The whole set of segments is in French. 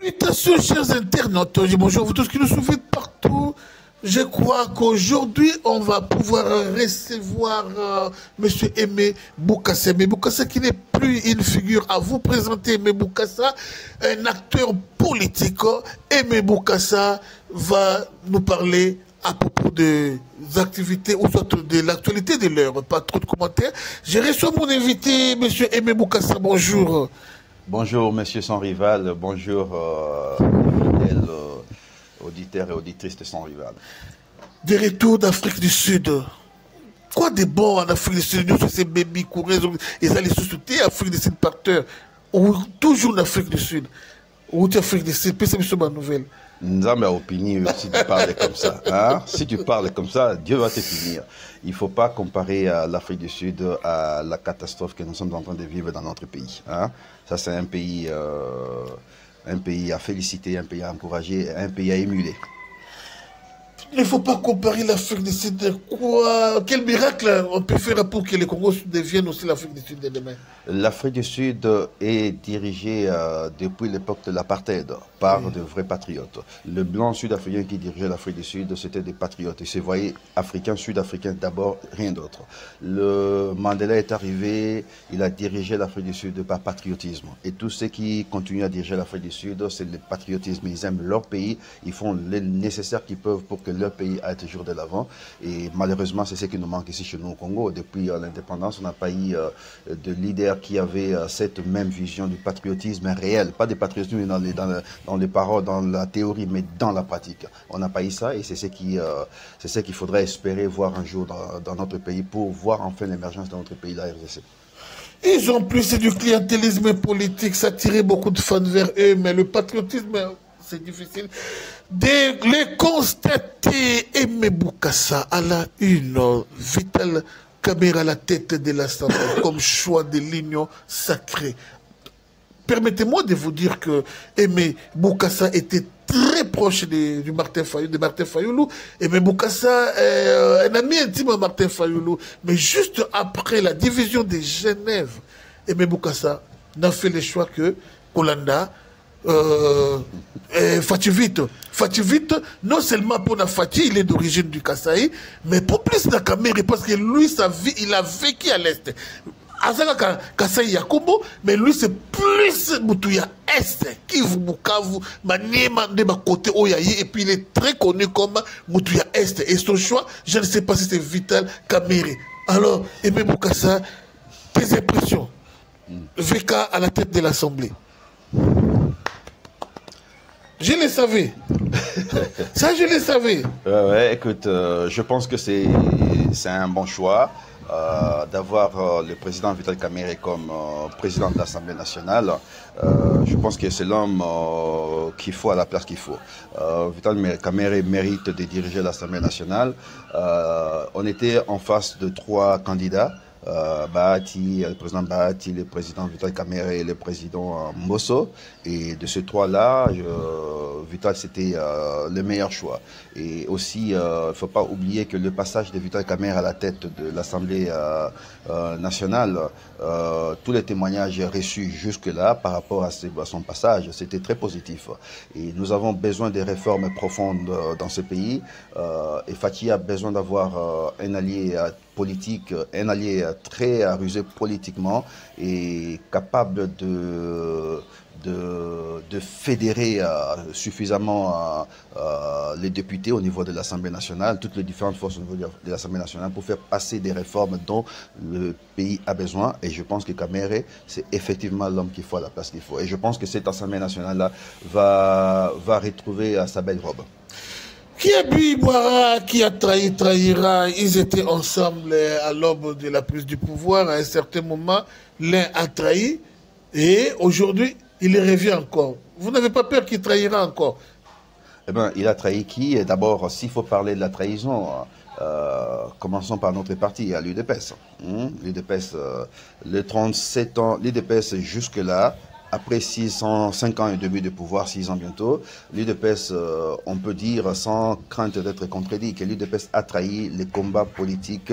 Salutations, chers internautes. Bonjour à vous tous qui nous suivez partout. Je crois qu'aujourd'hui, on va pouvoir recevoir M. Aimé Bokassa. Aimé Bokassa qui n'est plus une figure à vous présenter. Aimé Bokassa, un acteur politique. Aimé Bokassa va nous parler à propos des activités ou soit de l'actualité de l'heure. Pas trop de commentaires. Je reçois mon invité, M. Aimé Bokassa. Bonjour. Bonjour, monsieur Sans Rival. Bonjour, fidèles auditeurs et auditrices de Sans Rival. De retour d'Afrique du Sud. Quoi de bon en Afrique du Sud? Nous, c'est bébés courés, ils allaient soutenir l'Afrique du Sud par terre. Ou toujours l'Afrique du Sud. Ou l'Afrique du Sud, c'est ma nouvelle. Nous avons opinion si tu parles comme ça. Hein? Si tu parles comme ça, Dieu va te punir. Il ne faut pas comparer l'Afrique du Sud à la catastrophe que nous sommes en train de vivre dans notre pays. Hein? Ça, c'est un pays à féliciter, un pays à encourager, un pays à émuler. Il ne faut pas comparer l'Afrique du Sud. Quoi? Quel miracle on peut faire pour que le Congo devienne aussi l'Afrique du Sud de demain? L'Afrique du Sud est dirigée depuis l'époque de l'apartheid par de vrais patriotes. Le blanc sud-africain qui dirigeait l'Afrique du Sud, c'était des patriotes. Ils se voyaient africains, sud-africains d'abord, rien d'autre. Le Mandela est arrivé, il a dirigé l'Afrique du Sud par patriotisme. Et tous ceux qui continuent à diriger l'Afrique du Sud, c'est le patriotisme. Ils aiment leur pays, ils font le nécessaire qu'ils peuvent pour que leur pays aille toujours de l'avant. Et malheureusement, c'est ce qui nous manque ici chez nous au Congo. Depuis l'indépendance, on n'a pas eu de leader qui avait cette même vision du patriotisme réel, pas du patriotisme dans les paroles, dans la théorie, mais dans la pratique. On n'a pas eu ça et c'est ce qu'il faudrait espérer voir un jour dans notre pays pour voir enfin l'émergence de notre pays, la RDC. Ils ont plus du clientélisme politique, ça tirait beaucoup de fans vers eux, mais le patriotisme, c'est difficile de le constater. Aimé Bokassa à la une, Vital Kamerhe à la tête de l'Assemblée comme choix de l'union sacrée. Permettez-moi de vous dire que Aimé Bokassa était très proche de Martin Fayulu. Aimé Bokassa est un ami intime de Martin Fayulu. Mais juste après la division de Genève, Aimé Bokassa n'a fait le choix que Kolanda, Fati Vite, non seulement pour la Fati, il est d'origine du Kasaï, mais pour plus la Kamerhe, parce que lui, sa vie, il a vécu à l'Est. Azaka Kasaï Yakubo, mais lui, c'est plus Moutouya Est, Kivu, Bukavu, Maniema, de ma côté, Oyaye, et puis il est très connu comme Moutouya Est. Et son choix, je ne sais pas si c'est Vital Kamerhe. Alors, Aimé Bokassa, tes impressions? VK à la tête de l'Assemblée. Je le savais. Ça, je le savais. Ouais, écoute, je pense que c'est un bon choix d'avoir le président Vital Kamerhe comme président de l'Assemblée nationale. Je pense que c'est l'homme qu'il faut à la place qu'il faut. Vital Kamerhe mérite de diriger l'Assemblée nationale. On était en face de 3 candidats. Bahati, le président Bahati, le président Vital Kamerhe et le président Mosso. Et de ces 3-là, Vital, c'était le meilleur choix. Et aussi, il ne faut pas oublier que le passage de Vital Kamerhe à la tête de l'Assemblée nationale, tous les témoignages reçus jusque-là par rapport à son passage, c'était très positif. Et nous avons besoin de réformes profondes dans ce pays. Et Fati a besoin d'avoir un allié politique, un allié très rusé politiquement et capable de fédérer suffisamment les députés au niveau de l'Assemblée nationale, toutes les différentes forces au niveau de l'Assemblée nationale pour faire passer des réformes dont le pays a besoin. Et je pense que Kamerhe, c'est effectivement l'homme qu'il faut à la place qu'il faut. Et je pense que cette Assemblée nationale-là va retrouver sa belle robe. Qui a bu, boira, qui a trahi, trahira. Ils étaient ensemble à l'aube de la prise du pouvoir. À un certain moment, l'un a trahi et aujourd'hui, il revient encore. Vous n'avez pas peur qu'il trahira encore? Eh bien, il a trahi qui? D'abord, s'il faut parler de la trahison, commençons par notre parti, à l'UDPS. L'UDPS, les 37 ans, l'UDPS jusque-là après 5 ans et demi de pouvoir, 6 ans bientôt, l'UDPS, on peut dire sans crainte d'être contredit, que l'UDPS a trahi les combats politiques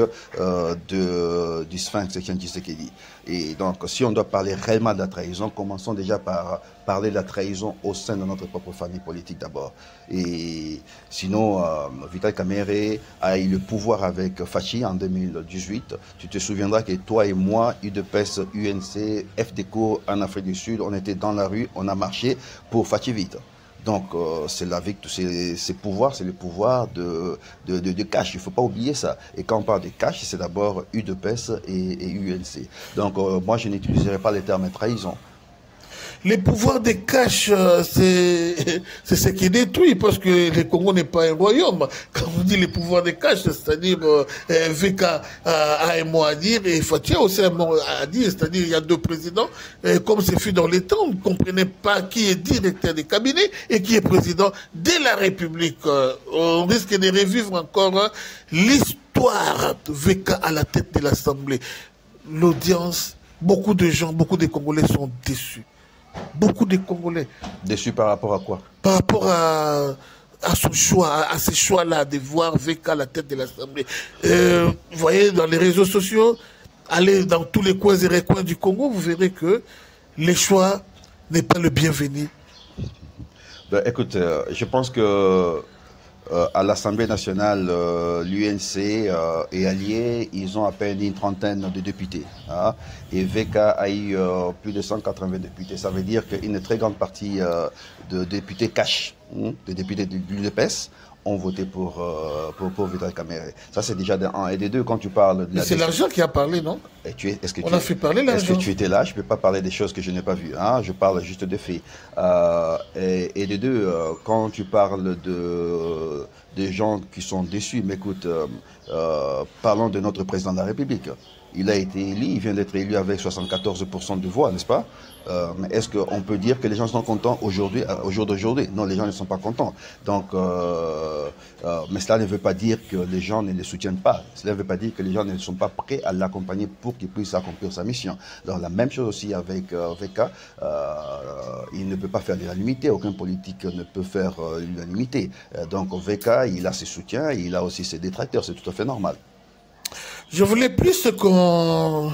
du Sphinx Etienne Tshisekedi. Et donc, si on doit parler réellement de la trahison, commençons déjà par parler de la trahison au sein de notre propre famille politique d'abord. Et sinon, Vital Kamerhe a eu le pouvoir avec Fachi en 2018. Tu te souviendras que toi et moi, UDPS, UNC, FDECO en Afrique du Sud, on était dans la rue, on a marché pour Fachi Vite. Donc, c'est le pouvoir de cash. Il ne faut pas oublier ça. Et quand on parle de cash, c'est d'abord UDPS et UNC. Donc, moi, je n'utiliserai pas les termes trahison. Les pouvoirs des caches, c'est ce qui détruit, parce que le Congo n'est pas un royaume. Quand on dit les pouvoirs des caches, c'est-à-dire VK a un mot à dire, et Fatia aussi a un mot à dire, c'est-à-dire il y a deux présidents, comme c'est fait dans les temps, on ne comprenait pas qui est directeur des cabinets et qui est président de la République. On risque de revivre encore l'histoire VK à la tête de l'Assemblée. L'audience, beaucoup de gens, beaucoup de Congolais sont déçus. Beaucoup de Congolais. Déçus par rapport à quoi? Par rapport à son choix, à ces choix-là, de voir VK à la tête de l'Assemblée. Vous voyez, dans les réseaux sociaux, allez dans tous les coins et recoins du Congo, vous verrez que les choix n'est pas le bienvenu. Ben, écoute, je pense que à l'Assemblée nationale, l'UNC est allié, ils ont à peine une trentaine de députés. Hein, et VK a eu plus de 180 députés. Ça veut dire qu'une très grande partie de députés cash, de députés de l'UDPS, ont voté pour Vital Kamerhe. Ça, c'est déjà de 1 et de 2 quand tu parles de la... C'est l'argent qui a parlé, non? On a fait parler l'argent. Est-ce que tu étais là? Je ne peux pas parler des choses que je n'ai pas vues. Hein? Je parle juste des faits. Et de 2, quand tu parles des gens qui sont déçus, mais écoute, parlons de notre président de la République. Il a été élu, il vient d'être élu avec 74% de voix, n'est-ce pas? Mais est-ce qu'on peut dire que les gens sont contents aujourd'hui, au jour d'aujourd'hui? Non, les gens ne sont pas contents. Donc, mais cela ne veut pas dire que les gens ne le soutiennent pas. Cela ne veut pas dire que les gens ne sont pas prêts à l'accompagner pour qu'il puisse accomplir sa mission. Donc, la même chose aussi avec VK. Il ne peut pas faire l'unanimité. Aucun politique ne peut faire l'unanimité. Donc, VK, il a ses soutiens, il a aussi ses détracteurs. C'est tout à fait normal. Je voulais plus qu'on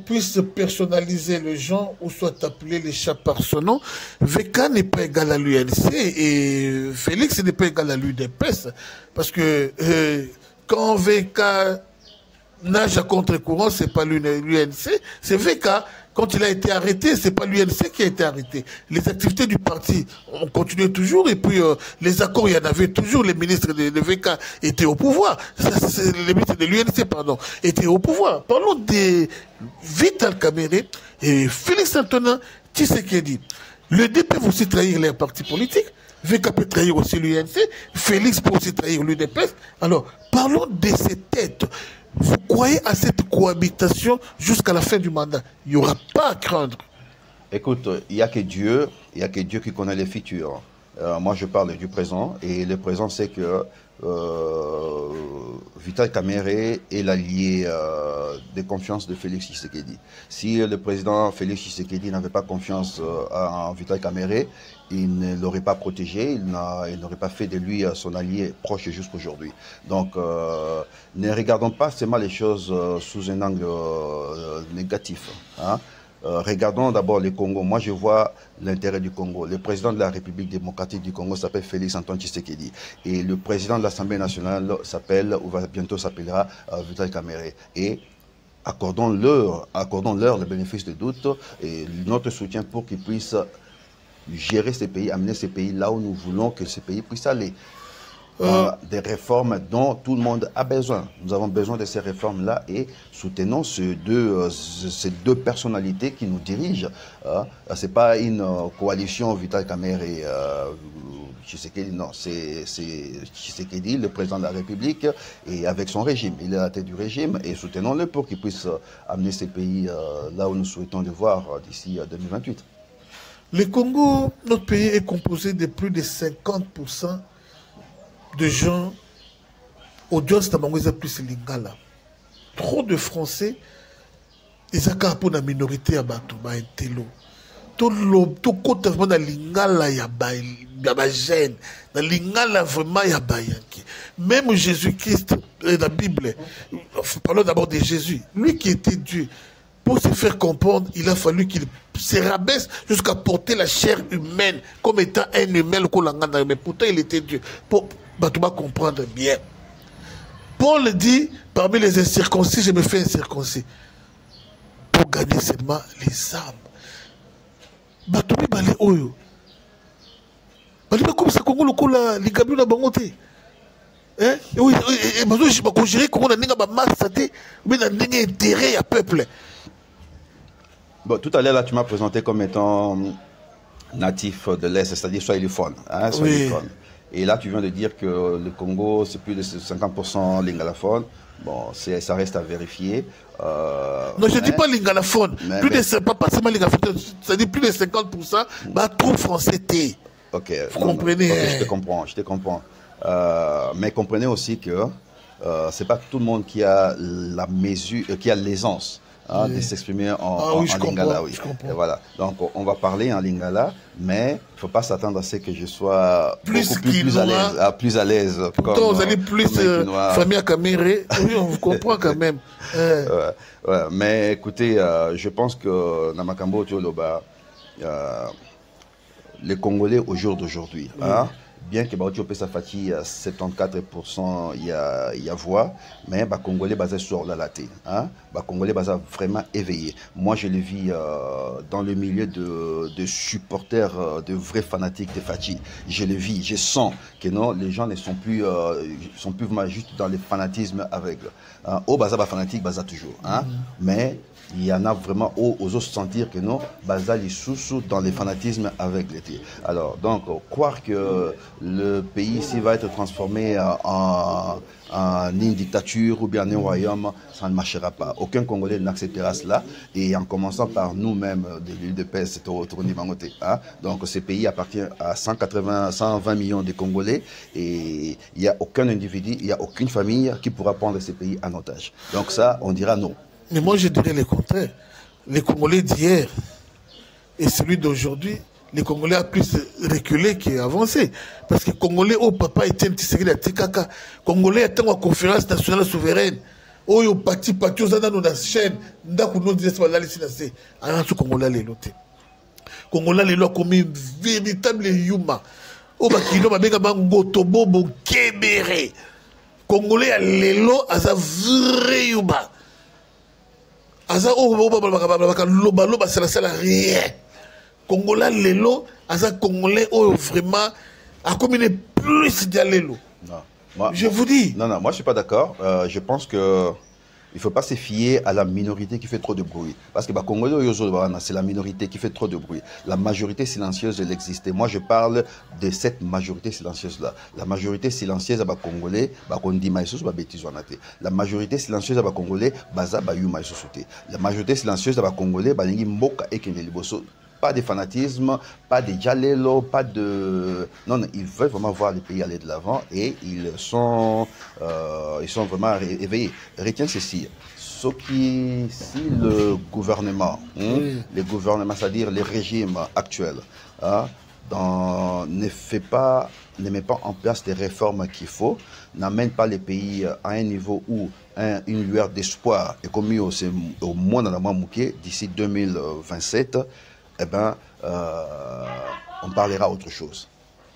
puisse personnaliser le genre ou soit appeler les chats par son nom. VK n'est pas égal à l'UNC et Félix n'est pas égal à l'UDPS. Parce que quand VK nage à contre-courant, c'est pas l'UNC, c'est VK. Quand il a été arrêté, c'est pas l'UNC qui a été arrêté. Les activités du parti ont continué toujours et puis les accords, il y en avait toujours. Les ministres de VK étaient au pouvoir. Les ministres de l'UNC, pardon, étaient au pouvoir. Parlons de Vital Kamerhe et Félix Antonin Tshisekedi. Le DP peut aussi trahir les partis politiques. VK peut trahir aussi l'UNC. Félix peut aussi trahir l'UDPS. Alors, parlons de ces têtes. Vous croyez à cette cohabitation jusqu'à la fin du mandat? Il n'y aura pas à craindre. Écoute, il n'y a que Dieu qui connaît les futurs. Moi, je parle du présent, et le présent, c'est que Vital Kamerhe est l'allié de confiance de Félix Tshisekedi. Si le président Félix Tshisekedi n'avait pas confiance en Vital Kamerhe, il ne l'aurait pas protégé, il n'aurait pas fait de lui son allié proche jusqu'aujourd'hui. Donc, ne regardons pas seulement les choses sous un angle négatif. Hein. Regardons d'abord le Congo. Moi, je vois l'intérêt du Congo. Le président de la République démocratique du Congo s'appelle Félix Antoine Tshisekedi. Et le président de l'Assemblée nationale s'appelle, ou va bientôt s'appellera, Vital Kamerhe. Et accordons-leur le bénéfice de doute et notre soutien pour qu'ils puissent gérer ces pays, amener ces pays là où nous voulons que ces pays puissent aller. Des réformes dont tout le monde a besoin. Nous avons besoin de ces réformes-là et soutenons ces deux personnalités qui nous dirigent. Ce n'est pas une coalition Vital Kamerhe et Tshisekedi, non, c'est Tshisekedi, le président de la République, et avec son régime. Il est à la tête du régime et soutenons-le pour qu'il puisse amener ces pays là où nous souhaitons les voir d'ici 2028. Le Congo, notre pays, est composé de plus de 50% de gens audience Tabangoisa plus Lingala. Trop de Français ezaka pour la minorité ya bato ba intelo to kota vraiment na lingala ya ba gène na lingala vraiment ya ba yanki. Même Jésus-Christ dans la Bible, parlons d'abord de Jésus, lui qui était Dieu. Pour se faire comprendre, il a fallu qu'il se rabaisse jusqu'à porter la chair humaine comme étant un humain, mais pourtant il était Dieu. Pour comprendre bien. Paul dit, parmi les incirconcis, je me fais incirconcis. Pour gagner seulement les âmes. Batoumi balé oyo. Balé comme ça, Congo le cola, les gabions na bangoté. Hein? Oui, et maintenant je vais conjurer qu'on a n'inga ba masse mais na n'inga intérêt à peuple. Bon, tout à l'heure, là, tu m'as présenté comme étant natif de l'Est, c'est-à-dire swahiliphone. Hein, swahiliphone. Oui. Et là, tu viens de dire que le Congo, c'est plus de 50% lingalaphone. Bon, ça reste à vérifier. Non, je ne dis pas lingalaphone. Pas seulement lingalaphone, c'est-à-dire plus de 50%, bah, trop français. Ok. Vous comprenez? Okay, je te comprends. Mais comprenez aussi que c'est pas tout le monde qui a la mesure, qui a l'aisance. Hein, de s'exprimer en lingala, oui. Et voilà. Donc on va parler en lingala, mais il ne faut pas s'attendre à ce que je sois plus à l'aise. Pourtant, vous allez plus famille à Caméré. Oui, on vous comprend quand même. Ouais. Mais écoutez, je pense que Namakambo Tioloba, les Congolais au jour d'aujourd'hui, hein, bien que Baoutio Pesa Fati à 74% il y a voix, mais les Congolais basés sur la laté, hein, les Congolais basés vraiment éveillés. Moi je le vis dans le milieu de supporters, de vrais fanatiques de Fati. Je le vis, je sens que non, les gens ne sont plus vraiment juste dans le fanatisme aveugle. Au baza fanatique baza toujours, hein, mais il y en a vraiment aux autres sentir que non, Bazali sous dans les fanatismes avec l'été. Alors, donc, croire que le pays ici va être transformé en une dictature ou bien un royaume, ça ne marchera pas. Aucun Congolais n'acceptera cela. Et en commençant par nous-mêmes de l'île de Pes, c'est au Mangoté. Hein? Donc, ce pays appartient à 120 millions de Congolais et il n'y a aucun individu, il n'y a aucune famille qui pourra prendre ce pays en otage. Donc ça, on dira non. Mais moi, je dirais le contraire. Les Congolais d'hier et celui d'aujourd'hui, les Congolais ont plus reculé qu'avancé. Parce que les Congolais, oh papa, Etienne Tshisekedi à Tikaka, Congolais étaient en conférence nationale souveraine. Oh, yo parti, aux dans la chaîne, ndaku nous disait ça, là, c'est un Congolais les lotés. Congolais les lois comme une véritable yuma. Oh, bah, qui n'ont pas ngotobo, bon, kébéré. Congolais, les lois, à sa vraie yuma. Aza loba c'est la rien. Congolais lelo, aza Congolais vraiment a combiné plus d'alelo. Je vous dis. Non, moi je suis pas d'accord. Je pense que il faut pas se fier à la minorité qui fait trop de bruit. Parce que Congolais, c'est la minorité qui fait trop de bruit. La majorité silencieuse, elle existe. Moi, je parle de cette majorité silencieuse-là. La majorité silencieuse à Congolais, la majorité silencieuse à Congolais, la majorité silencieuse à Congolais, pas de fanatisme, pas de dialélo, pas de... Non, ils veulent vraiment voir les pays aller de l'avant et ils sont vraiment éveillés. Retiens ceci. Si le gouvernement, les gouvernements, c'est-à-dire les régimes actuels, ne met pas en place des réformes qu'il faut, n'amène pas les pays à un niveau où une lueur d'espoir est commise au moins dans la Mamouké d'ici 2027, eh ben, on parlera autre chose.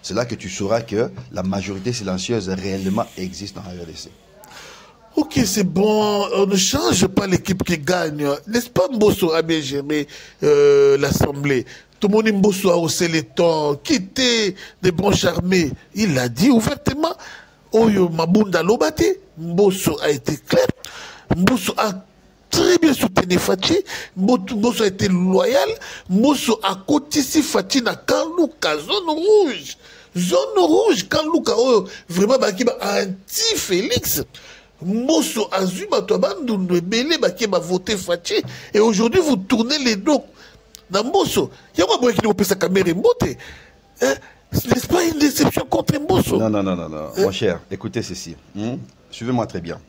C'est là que tu sauras que la majorité silencieuse réellement existe en RDC. Ok, c'est bon, on ne change pas l'équipe qui gagne. N'est-ce pas Mbosso a bien géré l'Assemblée? Tout le monde Mbosso a haussé les tons, quitté des branches armées. Il l'a dit ouvertement. Oyo Mabunda Lobate, Mbosso a été clair. Mbosso a très bien soutenu Fati. Mbosso a été loyal. Mbosso a cotisé Fati na Kanlouka, zone rouge. Zone rouge, Kanlouka, vraiment, anti-Félix. Mbosso a vu Belé qui va voter Fati. Et aujourd'hui, vous tournez les dos dans Mbosso. Il y a un qui nous peut sa caméra monter. N'est-ce pas une déception contre Mbosso? Non. Mon cher, écoutez ceci. Suivez-moi très bien.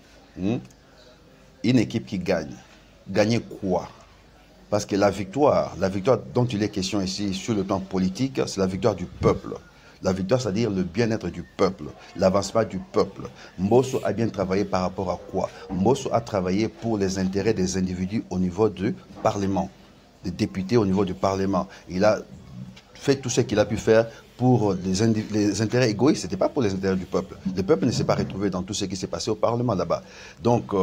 Une équipe qui gagne, gagner quoi? Parce que la victoire dont il est question ici sur le plan politique, c'est la victoire du peuple. La victoire, c'est-à-dire le bien-être du peuple, l'avancement du peuple. Mbosso a bien travaillé par rapport à quoi? Mbosso a travaillé pour les intérêts des individus au niveau du Parlement, des députés au niveau du Parlement. Il a fait tout ce qu'il a pu faire pour les intérêts égoïstes. Ce n'était pas pour les intérêts du peuple. Le peuple ne s'est pas retrouvé dans tout ce qui s'est passé au Parlement là-bas. Donc,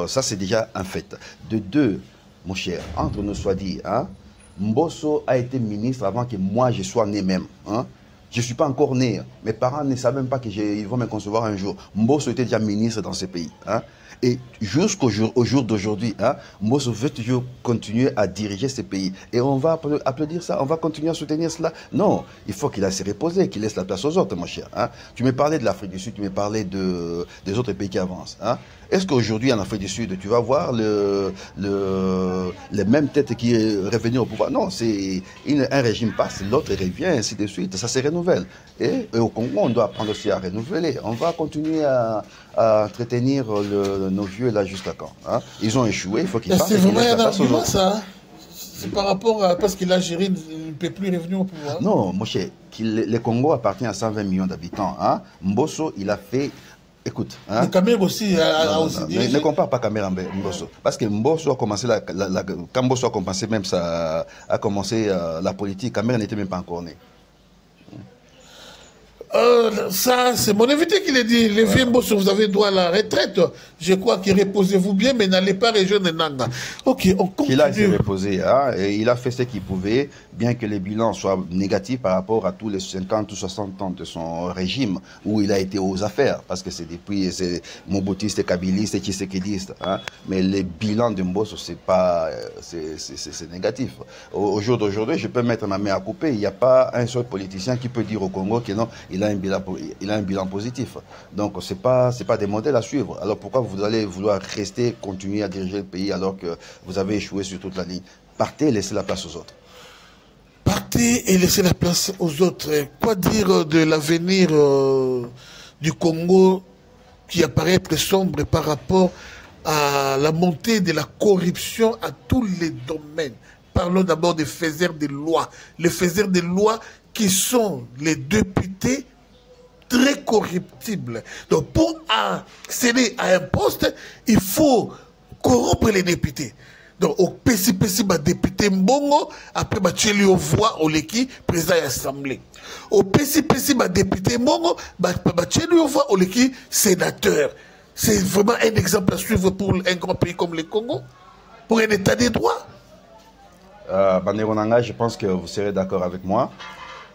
ça, c'est déjà un fait. De deux, mon cher, entre nous soit dit, hein, Mbosso a été ministre avant que moi, je sois né même. Hein. Je ne suis pas encore né. Mes parents ne savent même pas qu'ils vont me concevoir un jour. Mbosso était déjà ministre dans ce pays. Hein. Et jusqu'au jour d'aujourd'hui, hein, Mbosso veut toujours continuer à diriger ce pays. Et on va applaudir ça, on va continuer à soutenir cela. Non, il faut qu'il aille se reposer, qu'il laisse la place aux autres, mon cher. Hein. Tu me parlais de l'Afrique du Sud, tu me parlais des autres pays qui avancent. Hein. Est-ce qu'aujourd'hui, en Afrique du Sud, tu vas voir les mêmes têtes qui sont revenues au pouvoir? Non, c'est un régime passe, l'autre revient, ainsi de suite. Ça se renouvelle. Et au Congo, on doit apprendre aussi à renouveler. On va continuer à entretenir nos vieux là jusqu'à quand? Hein? Ils ont échoué, il faut qu'ils partent. C'est vraiment un argument, ça. C'est par rapport à... Parce qu'il a géré, il ne peut plus revenir au pouvoir. Non, mon cher, le Congo appartient à 120 millions d'habitants. Hein? Mbosso, il a fait... Écoute, hein? Le Cameroun aussi a aussi dirigé. Ne compare pas Cameroun avec Mbosso. Parce que Mbosso a commencé, quand Mbosso a commencé même la politique, Cameroun n'était même pas encore né. Ça, c'est mon invité qui l'a dit. Les vieux Mbosso, vous avez droit à la retraite. Je crois que reposez-vous bien, mais n'allez pas rejoindre Nanga. Ok, on continue. Il a été reposé, hein, et il a fait ce qu'il pouvait, bien que les bilans soient négatifs par rapport à tous les 50 ou 60 ans de son régime, où il a été aux affaires, parce que c'est depuis Mobutiste, Kabiliste et Tshisekidiste. Hein, mais les bilans de Mbosso, c'est négatif. Au jour d'aujourd'hui, je peux mettre ma main à couper. Il n'y a pas un seul politicien qui peut dire au Congo que non, il a un bilan positif. Donc, ce n'est pas des modèles à suivre. Alors, pourquoi vous allez vouloir continuer à diriger le pays alors que vous avez échoué sur toute la ligne? Partez et laissez la place aux autres. Partez et laissez la place aux autres. Quoi dire de l'avenir du Congo qui apparaît très sombre par rapport à la montée de la corruption à tous les domaines? Parlons d'abord des faiseurs de lois. Les faiseurs de lois qui sont les députés très corruptibles. Donc, pour accéder à un poste, il faut corrompre les députés. Donc, au PCPC, député Mbongo, après, tu au voix au Leki, président de l'Assemblée. Au PCPC, député Mbongo, tu au voix au Leki, sénateur. C'est vraiment un exemple à suivre pour un grand pays comme le Congo, pour un état des droits. Baneronanga, je pense que vous serez d'accord avec moi.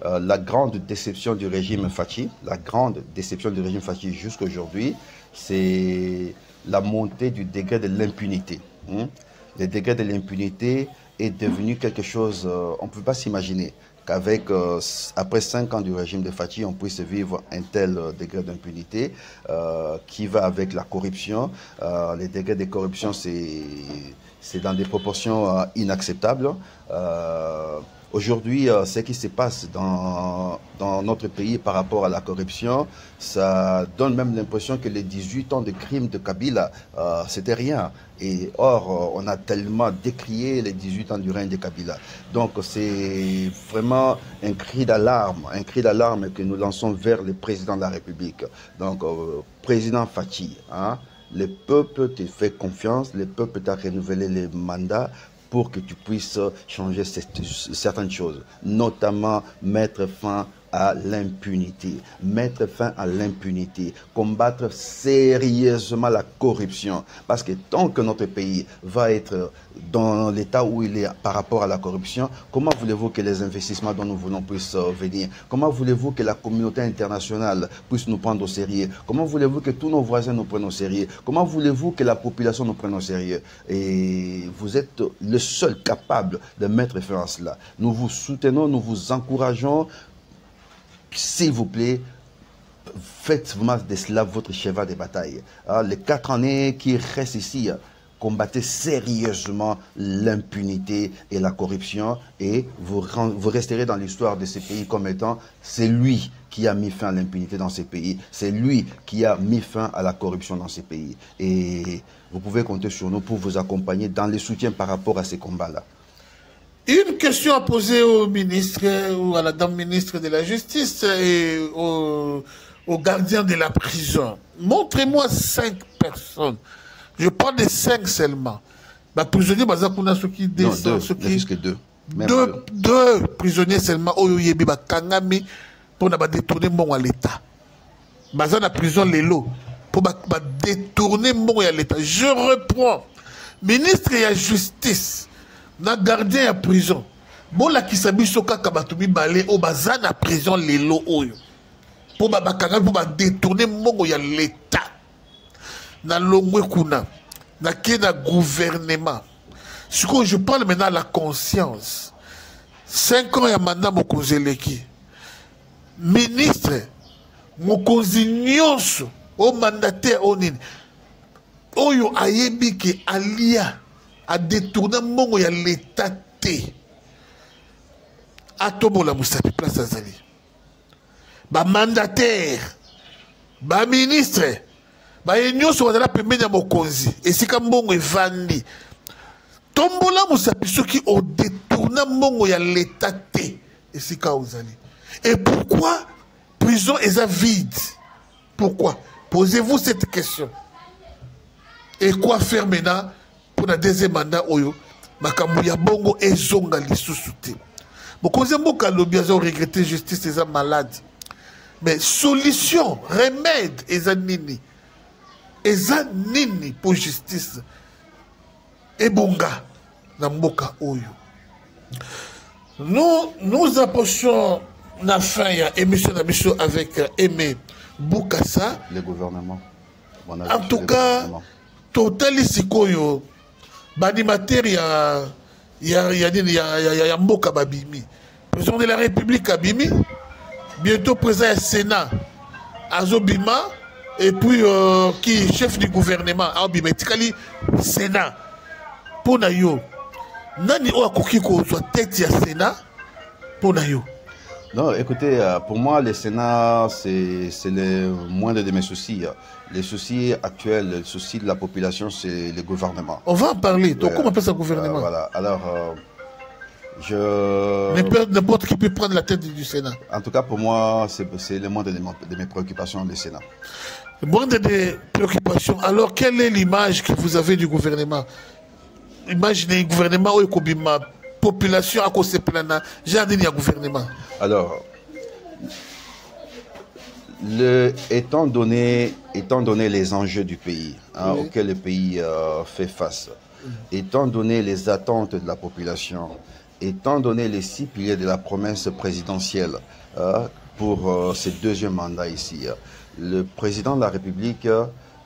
La grande déception du régime Fachi, jusqu'à aujourd'hui, c'est la montée du degré de l'impunité. Le degré de l'impunité est devenu quelque chose, on ne peut pas s'imaginer qu'avec, après 5 ans du régime de Fachi, on puisse vivre un tel degré d'impunité qui va avec la corruption. Les degrés de corruption, c'est dans des proportions inacceptables. Aujourd'hui, ce qui se passe dans notre pays par rapport à la corruption, ça donne même l'impression que les 18 ans de crimes de Kabila, c'était rien. Et or, on a tellement décrié les 18 ans du règne de Kabila. Donc, c'est vraiment un cri d'alarme que nous lançons vers le président de la République. Donc, président Fachi, hein, le peuple te fait confiance, le peuple t'a renouvelé les mandats pour que tu puisses changer certaines choses, notamment mettre fin à l'impunité, combattre sérieusement la corruption. Parce que tant que notre pays va être dans l'état où il est par rapport à la corruption, comment voulez-vous que les investissements dont nous voulons puissent venir? Comment voulez-vous que la communauté internationale puisse nous prendre au sérieux? Comment voulez-vous que tous nos voisins nous prennent au sérieux? Comment voulez-vous que la population nous prenne au sérieux? Et vous êtes le seul capable de mettre fin à cela. Nous vous soutenons, nous vous encourageons. S'il vous plaît, faites vraiment de cela votre cheval de bataille. Les 4 années qui restent ici, combattez sérieusement l'impunité et la corruption et vous resterez dans l'histoire de ces pays comme étant c'est lui qui a mis fin à l'impunité dans ces pays, c'est lui qui a mis fin à la corruption dans ces pays. Et vous pouvez compter sur nous pour vous accompagner dans les soutiens par rapport à ces combats-là. Une question à poser au ministre ou à la dame ministre de la Justice et au gardien de la prison. Montrez-moi 5 personnes. Je parle de 5 seulement. Les prisonniers, ceux qui descendent. Deux prisonniers seulement. Kangami pour détourner mon à l'État. Dans la prison, les lots. Pour détourner mon à l'État. Je reprends. Ministre de la Justice, na gardien à prison. Bon, la kisabi soka kabatoumi balé au bazan à prison, les lots. Pour détourner mon à l'État. Na longwe kuna na kena gouvernement. Ce que je parle maintenant la conscience. 5 ans ya mandat mokonzi eleki. Ministre mokonzi nyonso au mandataire onini. Oyo ayebi ke alia a détourner mongo ya l'État te. Atomola musapi place azali. Ba mandataire, ba ministre nyonso bazala pembeni ya mokonzi esika mbongo evandi tombola mosapi soki odétourna mbongo ya l'État te esika ozali. Et pourquoi prison est vide? Pourquoi? Posez-vous cette question. Et quoi faire maintenant pour le deuxième mandat oyo makambo ya bongo ezonga lisusu te. Mokonzi mboka lobi azo regretter justice eza malade. Mais solution, remède eza nini? Eza nini pour justice ebonga na mboka oyo. Nous approchons la fin ya émission na biso avec Aimé Boukassa. Le gouvernement. En tout cas, totali sikoyo banimateur ya mboka babimi. Président de la République abimi, bientôt président du Sénat azobima. Et puis, qui chef du gouvernement, Abimetikali, Sénat, pour Nayo. Nani o akoki ko soit tête ya Sénat pour Nayo. Non, écoutez, pour moi, le Sénat, c'est le moindre de mes soucis. Les soucis actuels, les soucis de la population, c'est le gouvernement. On va en parler. Donc, comment on appelle ça gouvernement? Voilà. Alors, n'importe qui peut prendre la tête du Sénat. En tout cas, pour moi, c'est le moindre de mes préoccupations, le Sénat. Le moindre des préoccupations. Alors, quelle est l'image que vous avez du gouvernement? Imaginez le gouvernement où la population a cause de plana. J'ai un gouvernement. Alors, étant donné les enjeux du pays auxquels le pays fait face, étant donné les attentes de la population, étant donné les 6 piliers de la promesse présidentielle pour ce deuxième mandat ici, le président de la République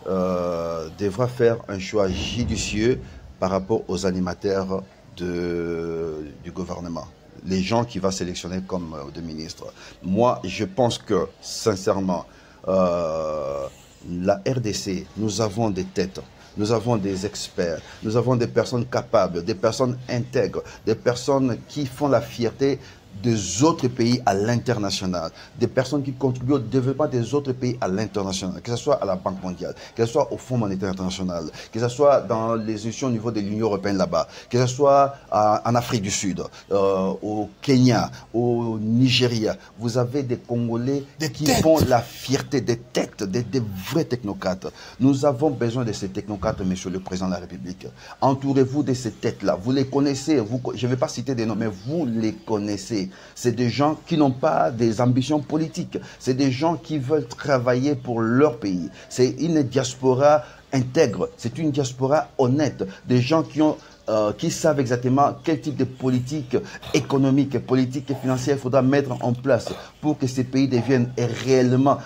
devra faire un choix judicieux par rapport aux animateurs du gouvernement, les gens qu'il va sélectionner comme des ministres. Moi, je pense que, sincèrement, la RDC, nous avons des têtes, nous avons des experts, nous avons des personnes capables, des personnes intègres, des personnes qui font la fierté des autres pays à l'international, des personnes qui contribuent au développement des autres pays à l'international, que ce soit à la Banque mondiale, que ce soit au Fonds monétaire international, que ce soit dans les institutions au niveau de l'Union européenne là-bas, que ce soit en Afrique du Sud, au Kenya, au Nigeria. Vous avez des Congolais qui font la fierté des têtes, des vrais technocrates. Nous avons besoin de ces technocrates, monsieur le président de la République. Entourez-vous de ces têtes-là. Vous les connaissez, je ne vais pas citer des noms, mais vous les connaissez. C'est des gens qui n'ont pas des ambitions politiques. C'est des gens qui veulent travailler pour leur pays. C'est une diaspora intègre. C'est une diaspora honnête. Des gens qui ont qui savent exactement quel type de politique économique, politique et financière il faudra mettre en place pour que ces pays deviennent réellement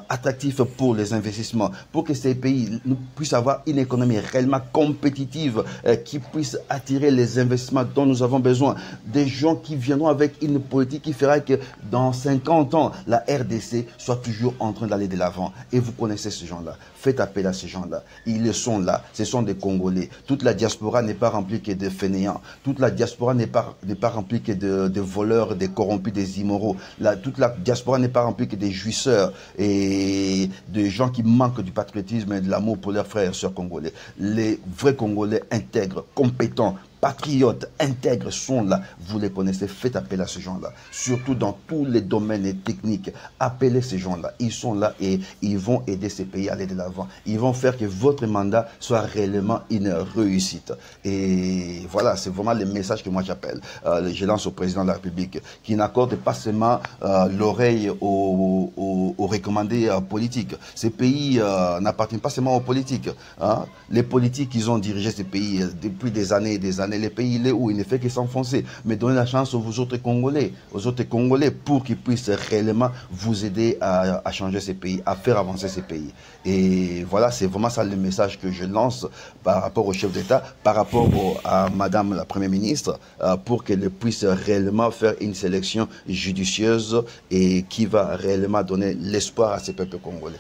attractifs pour les investissements, pour que ces pays puissent avoir une économie réellement compétitive qui puisse attirer les investissements dont nous avons besoin. Des gens qui viendront avec une politique qui fera que dans 50 ans, la RDC soit toujours en train d'aller de l'avant. Et vous connaissez ces gens-là. Faites appel à ces gens-là. Ils sont là. Ce sont des Congolais. Toute la diaspora n'est pas remplie que de fainéants. Toute la diaspora n'est pas remplie que de voleurs, des corrompus, des immoraux. Toute la diaspora n'est pas remplie que des jouisseurs et de gens qui manquent du patriotisme et de l'amour pour leurs frères et sœurs congolais. Les vrais Congolais intègres, compétents, patriotes, intègres sont là. Vous les connaissez, faites appel à ces gens-là. Surtout dans tous les domaines techniques. Appelez ces gens-là. Ils sont là et ils vont aider ces pays à aller de l'avant. Ils vont faire que votre mandat soit réellement une réussite. Et voilà, c'est vraiment le message que moi j'appelle. Je lance au président de la République qui n'accorde pas seulement l'oreille aux recommandés politiques. Ces pays n'appartiennent pas seulement aux politiques. Hein. Les politiques, ils ont dirigé ces pays depuis des années et des années. Les pays, il est où il ne fait que s'enfoncer. Mais donnez la chance aux autres Congolais, pour qu'ils puissent réellement vous aider à changer ces pays, à faire avancer ces pays. Et voilà, c'est vraiment ça le message que je lance par rapport au chef d'État, par rapport à Madame la Première ministre, pour qu'elle puisse réellement faire une sélection judicieuse et qui va réellement donner l'espoir à ces peuples congolais.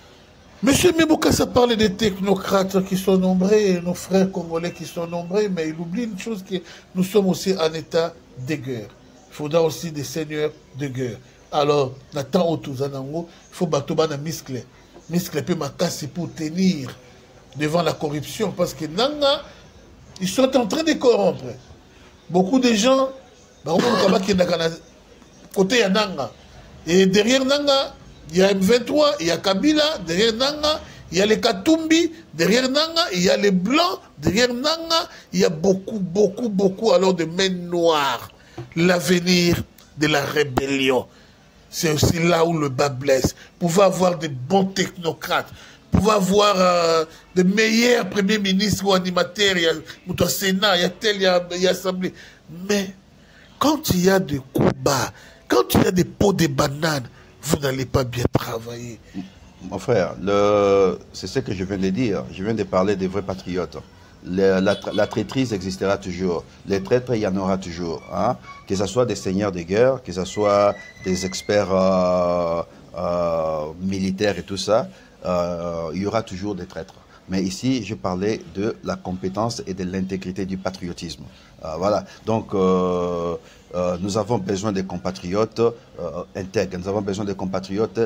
Monsieur Mebukasa parle des technocrates qui sont nombreux, nos frères congolais qui sont nombreux, mais il oublie une chose, que nous sommes aussi en état de guerre. Il faudra aussi des seigneurs de guerre. Alors, Nathan Otuzanango, il faut battre na muscle. Muscle peut m'acasser pour tenir devant la corruption, parce que Nanga, ils sont en train de corrompre. Beaucoup de gens, côté ya Nanga. Et derrière Nanga, il y a M23, il y a Kabila, derrière Nanga, il y a les Katumbi, derrière Nanga, il y a les Blancs, derrière Nanga, il y a beaucoup alors de mains noires. L'avenir de la rébellion, c'est aussi là où le bas blesse. Pouvoir avoir des bons technocrates, pouvoir avoir de meilleurs premiers ministres ou animateurs, il y a le Sénat, il y a tel, il y a l'Assemblée. Mais quand il y a des coups bas, quand il y a des pots de bananes, vous n'allez pas bien travailler. Mon frère, c'est ce que je viens de dire. Je viens de parler des vrais patriotes. La traîtrise existera toujours. Les traîtres, il y en aura toujours. Hein? Que ce soit des seigneurs de guerre, que ce soit des experts militaires et tout ça, il y aura toujours des traîtres. Mais ici, je parlais de la compétence et de l'intégrité du patriotisme. Voilà. Donc, nous avons besoin de compatriotes intègres. Nous avons besoin de compatriotes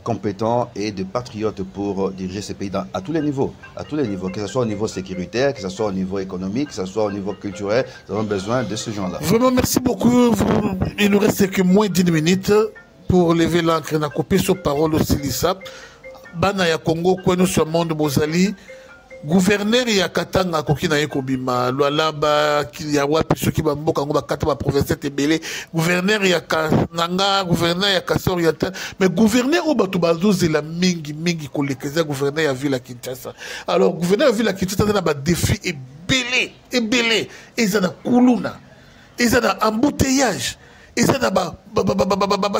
compétents et de patriotes pour diriger ces pays à tous les niveaux. À tous les niveaux. Que ce soit au niveau sécuritaire, que ce soit au niveau économique, que ce soit au niveau culturel. Nous avons besoin de ce genre-là. Vraiment, merci beaucoup. Il nous reste que moins d'1 minute pour lever l'encre et copier sur parole au Silissa. Bana ya Congo kwenu sur monde bozali gouverneur ya Katanga kokina yekobima lwalaba ya wapi soki ba mboka ngo bakata ba province tebele gouverneur ya Kananga gouverneur ya Kasai Oriental mais gouverneur o bato bazozela mingi kolekeza gouverneur ya ville ya Kinshasa. Alors gouverneur ya ville ya Kinshasa na ba défi ebele ezana kuluna ezana embouteillage ezana ba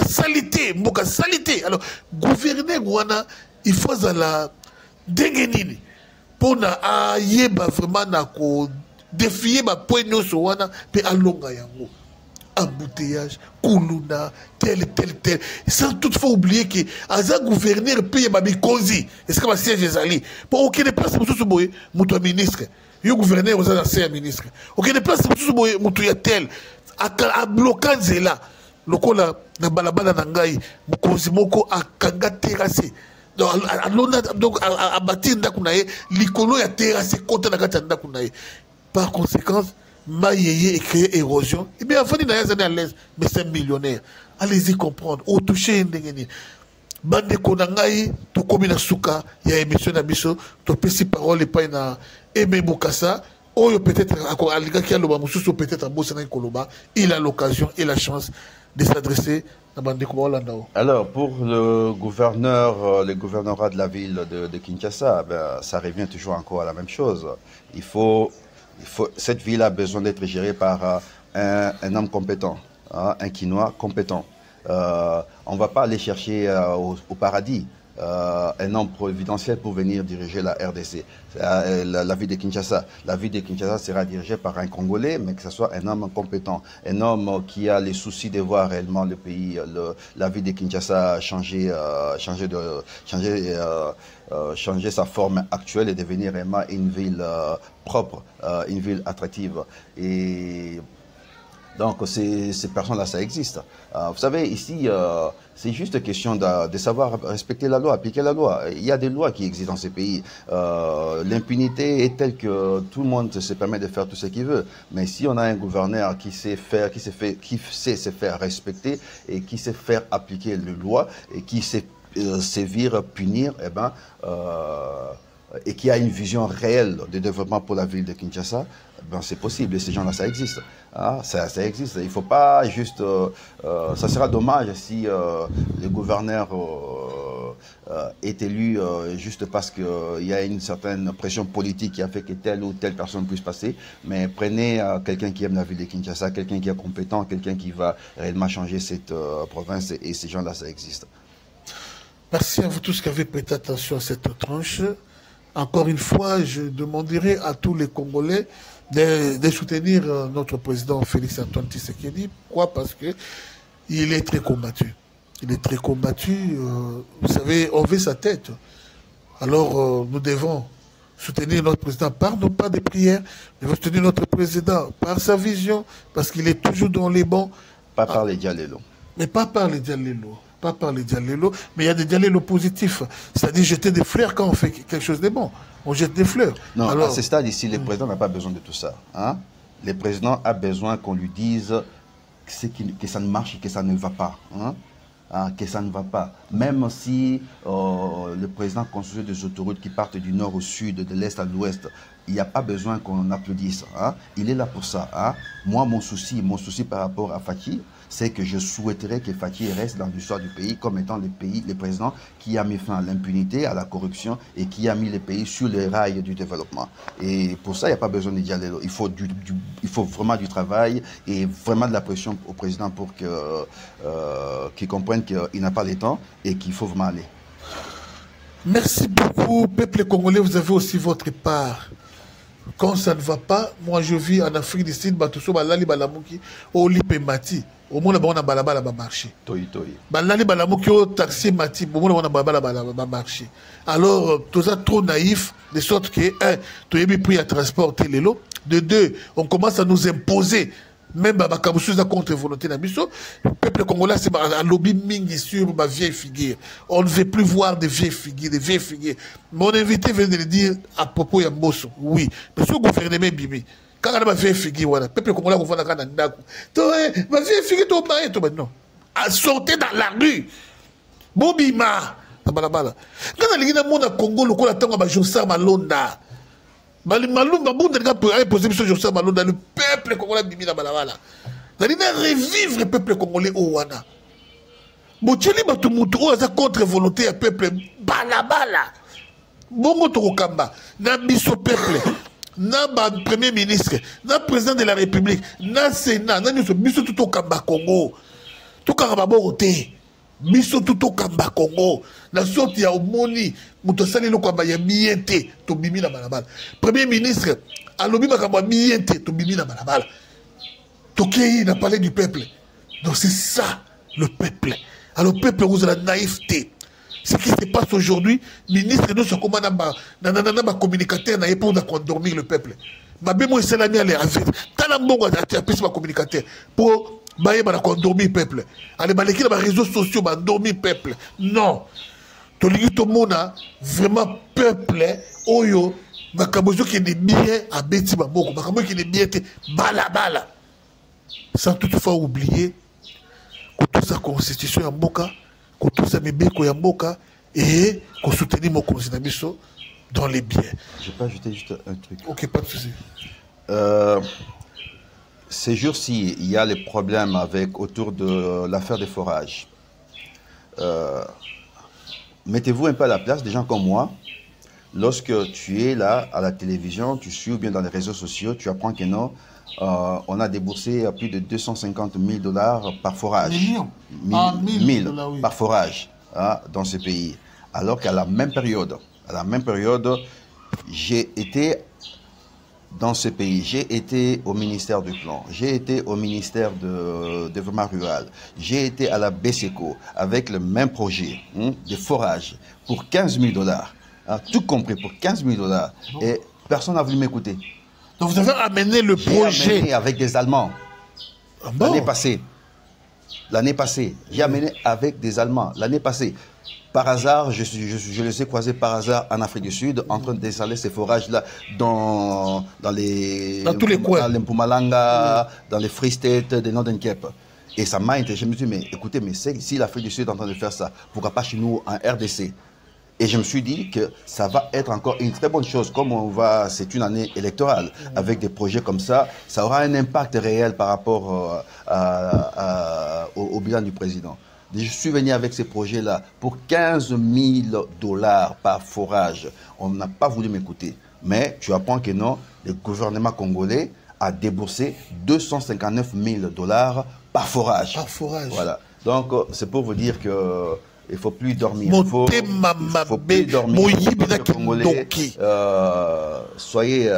salité mboka salité. Alors gouverneur wana il faut la dengenini pour na ayeba vraiment na ko défier ba point nyonso wana pe alonga yango embouteillage kuluna tel sans toutefois oublier que aza gouverneur paye ba bikonzi est-ce que ba siège ezali pour aucune place mususu boye muto ministre yo gouverneur oza na siège ministre aucune place mususu boye muto ya tel a blocage là lokola na balabala na ngai mukonzi moko akanga terrasse donc à bâtir ndako na ye likolo ya terrasse côté na kati ya ndako na ye. Par conséquent Mayeye et créer érosion. Et bien, avant de aller à l'aise, mais c'est un millionnaire. Allez-y comprendre. Au toucher, bande konangai, tout comme na souka, il y a émission d'abisso, tu peux si parole et pas na Aimé Bokassa. Oh, peut-être à l'égard qui a le bamoussou, peut-être à Bossana Koloba, il a l'occasion et la chance de s'adresser à Bande Kolandao. Alors, pour le gouverneur, le gouvernorat de la ville de Kinshasa, ben, ça revient toujours encore à la même chose. Il faut Cette ville a besoin d'être gérée par un homme compétent, hein, un Quinois compétent. On ne va pas aller chercher au paradis un homme providentiel pour venir diriger la RDC, la ville de Kinshasa. La ville de Kinshasa sera dirigée par un Congolais, mais que ce soit un homme compétent, un homme qui a les soucis de voir réellement le pays, la ville de Kinshasa changer sa forme actuelle et devenir vraiment une ville propre, une ville attractive. Et donc, ces personnes-là, ça existe. Vous savez, ici, c'est juste question de savoir respecter la loi, appliquer la loi. Il y a des lois qui existent dans ces pays. L'impunité est telle que tout le monde se permet de faire tout ce qu'il veut. Mais si on a un gouverneur qui sait se faire respecter et qui sait faire appliquer les lois et qui sait sévir, punir, eh ben, et qui a une vision réelle de développement pour la ville de Kinshasa, ben c'est possible. Et ces gens-là, ça existe. Ah, ça existe. Il ne faut pas juste... ça sera dommage si le gouverneur est élu juste parce qu'il y a une certaine pression politique qui a fait que telle ou telle personne puisse passer. Mais prenez quelqu'un qui aime la ville de Kinshasa, quelqu'un qui est compétent, quelqu'un qui va réellement changer cette province. Et ces gens-là, ça existe. Merci à vous tous qui avez prêté attention à cette tranche. Encore une fois, je demanderai à tous les Congolais de soutenir notre président Félix Antoine Tshisekedi. Pourquoi? Parce qu'il est très combattu. Il est très combattu. Vous savez, on veut sa tête. Alors, nous devons soutenir notre président par nos pas de prière. Nous devons soutenir notre président par sa vision, parce qu'il est toujours dans les bons. Pas par les Dialélo. Mais pas par les Dialélo. Pas par les dialélos, mais il y a des dialélos positifs. C'est-à-dire jeter des fleurs quand on fait quelque chose de bon. On jette des fleurs. Non, alors, à ce stade ici, le président n'a pas besoin de tout ça. Hein? Le président a besoin qu'on lui dise que ça ne marche et que ça ne va pas. Hein? Que ça ne va pas. Même si le président construit des autoroutes qui partent du nord au sud, de l'est à l'ouest, il n'y a pas besoin qu'on applaudisse. Hein? Il est là pour ça. Hein? Moi, mon souci par rapport à Fathi, c'est que je souhaiterais que Fathi reste dans l'histoire du pays comme étant le président qui a mis fin à l'impunité, à la corruption et qui a mis le pays sur les rails du développement. Et pour ça, il n'y a pas besoin de dialogue. Il faut vraiment du travail et vraiment de la pression au président pour qu'il comprenne qu'il n'a pas le temps et qu'il faut vraiment aller. Merci beaucoup, peuple congolais. Vous avez aussi votre part. Quand ça ne va pas, moi je vis en Afrique du Sud, Batuso, Balali, Balamuki, Olipe Mati. Au moins, on a balabala marché. Balali, Balamuki, taxi Mati, au moins, on a balabala marché. Alors, tout ça trop naïf, de sorte que, tu as pris à transporter les lots. De deux, on commence à nous imposer. Même à contre volonté le peuple congolais c'est un lobby mingi sur ma vieille figure. On ne veut plus voir des vieilles figures. Mon invité vient de le dire à propos de Mbosso. Oui, mais ce gouvernement Bibi, quand on a ma vieille figure, le peuple congolais on voit dans ma vieille figure non. À sortir dans la rue. Bobima, quand on a mon Congo le Congo attend à Josa Malonda. Le peuple congolais bimi na balabala. La revivre le peuple congolais au Wana. Bocheli batumutu o za contre volonté ya peuple balabala. Bongo tokokamba na biso peuple. Na ba premier ministre, na président de la République, na Sénat, na biso biso tout okamba Congo. Tokamba bote. Biso tout okamba Congo. La sorte ya omoni mutosali lo kwamba ya miente to bimi na balabala. Premier ministre alobi makamba miente to bimi na balabala. Tokei n'a parlé du peuple. Donc c'est ça le peuple. Alors le peuple vous a la naïveté. Ce qui se passe aujourd'hui, ministre nous sommes comme un communicateur n'a pour endormir le peuple. Ma bémo c'est la mienne avec talambongo a pris ma communicateur pour bailler ma endormir le peuple. Allez baleki dans les réseaux sociaux ma endormir le peuple. Non. Tolingi to mona vraiment peuple oyo makabozo qui est bien à beti maboko makabozo qui est bien balabala. Sans toutefois oublier que toute sa constitution ya mboka, que toute sa mibeko ya mboka et que soutenir mon constitution dans les biens. Je peux ajouter juste un truc. Ok, pas de souci. Ces jours-ci, il y a les problèmes autour de l'affaire des forages. Mettez-vous un peu à la place des gens comme moi. Lorsque tu es là à la télévision, tu suis ou bien dans les réseaux sociaux, tu apprends que non, on a déboursé plus de 250 000 dollars par forage. Millions. 1000 dollars, oui. par forage dans ce pays. Alors qu'à la même période, j'ai été dans ce pays, j'ai été au ministère du Plan, j'ai été au ministère de Développement Rural, j'ai été à la BSECO avec le même projet de forage pour 15 000 dollars. Tout compris pour 15 000 dollars. Et personne n'a voulu m'écouter. Donc vous avez amené le projet. Amené avec des Allemands. Ah bon? L'année passée, j'ai amené avec des Allemands. L'année passée, par hasard, je les ai croisés par hasard en Afrique du Sud, en train d'installer ces forages-là dans tous les coins. Dans les Mpumalanga, dans les Free State, des Northern Cape. Et ça m'a intéressé. Je me suis dit, mais écoutez, mais si l'Afrique du Sud est en train de faire ça, pourquoi pas chez nous en RDC? Et je me suis dit que ça va être encore une très bonne chose. Comme c'est une année électorale, avec des projets comme ça aura un impact réel par rapport au bilan du président. Je suis venu avec ces projets-là pour 15 000 dollars par forage. On n'a pas voulu m'écouter. Mais tu apprends que non, le gouvernement congolais a déboursé 259 000 dollars par forage. Par forage. Voilà. Donc, c'est pour vous dire que il ne faut plus dormir. Il faut plus dormir. Congolais, soyez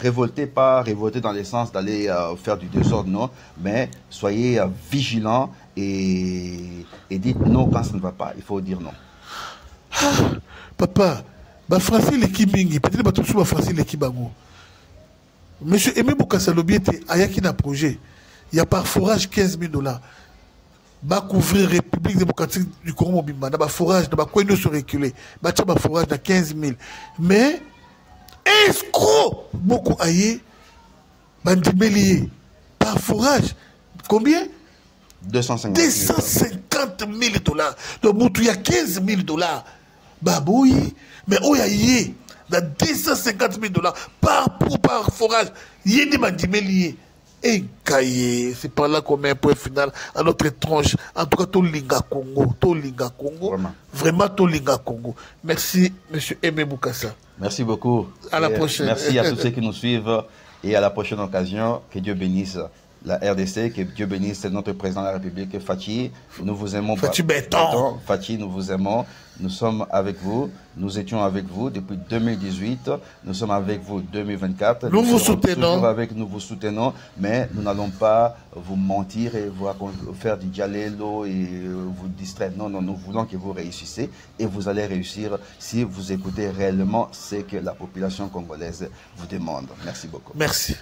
révoltés, pas révoltés dans le sens d'aller faire du désordre, non, mais soyez vigilants et dites non quand ça ne va pas. Il faut dire non. Papa, français l'équipe mingi, peut-être que tu français l'équipe bango. Monsieur Aimé Bokassa Lobiete, ayaki na projet. Il y a par forage 15 000 dollars. Va couvrir République démocratique du Congo Mobimba, dans le forage, dans le coin se reculer, va faire forage dans 15 000. Mais, escroc, beaucoup aïe, bandimelier, par forage, combien? 250 000 dollars. Donc, il y a 15 000 dollars. Baboui, mais où y a dans 250 000 dollars par forage, il y a des bandimeliers. Et c'est par là qu'on met un point final à notre tranche. En tout cas, Tolinga Congo. Vraiment Tolinga Congo. Merci, monsieur Aimé Bokassa. Merci beaucoup. À la prochaine. Merci à tous ceux qui nous suivent et à la prochaine occasion. Que Dieu bénisse la RDC, que Dieu bénisse notre président de la République, Fachi. Nous vous aimons. Fachi Béton. Fachi, nous vous aimons. Nous sommes avec vous. Nous étions avec vous depuis 2018. Nous sommes avec vous 2024. Nous vous soutenons. Nous vous soutenons. Mais nous n'allons pas vous mentir et vous faire du dialélo et vous distraire. Non, non, nous voulons que vous réussissiez. Et vous allez réussir si vous écoutez réellement ce que la population congolaise vous demande. Merci beaucoup. Merci.